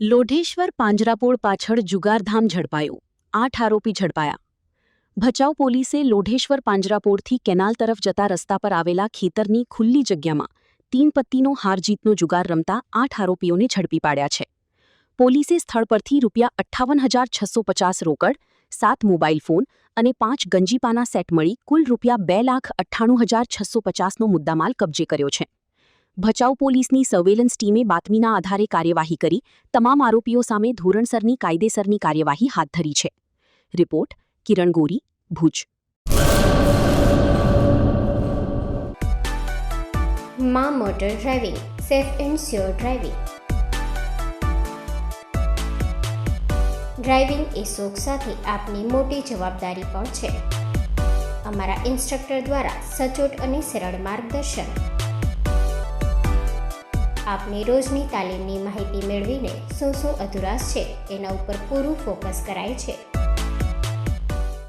લોઢેશ્વર પાંજરાપોળ પાછળ જુગારધામ ઝડપાયું 8 આરોપી ઝડપાયા. ભચાઉ પોલીસે લોઢેશ્વર પાંજરાપોળથી કેનાલ તરફ જતા રસ્તા પર આવેલા ખેતરની ખુલ્લી જગ્યામાં 3 પત્તીનો હાર-જીતનો જુગાર રમતા 8 આરોપીઓને ઝડપી પાડ્યા છે. પોલીસે સ્થળ પરથી ₹58,650 રોકડ, 7 મોબાઈલ ફોન અને 5 ગંજીપાના સેટ મળી કુલ ₹2,98,650નો મુદ્દામાલ કબજે કર્યો છે. ભચાઉ પોલીસની સર્વેલન્સ ટીમે બાતમીના આધારે કાર્યવાહી કરી તમામ આરોપીઓ સામે ધોરણસરની કાયદેસરની કાર્યવાહી હાથ ધરી છે. રિપોર્ટ કિરણ ગોરી, ભુજ. માં motor driving, safe and sure driving. Driving એ શોખ સાથે આપની મોટી જવાબદારી પણ છે. અમારા ઇન્સ્ટ્રક્ટર દ્વારા સચોટ અને સરળ માર્ગદર્શન. આપની રોજની તાલીમની માહિતી મેળવીને શું અધુરાશ છે એના ઉપર પૂરું ફોકસ કરાય છે.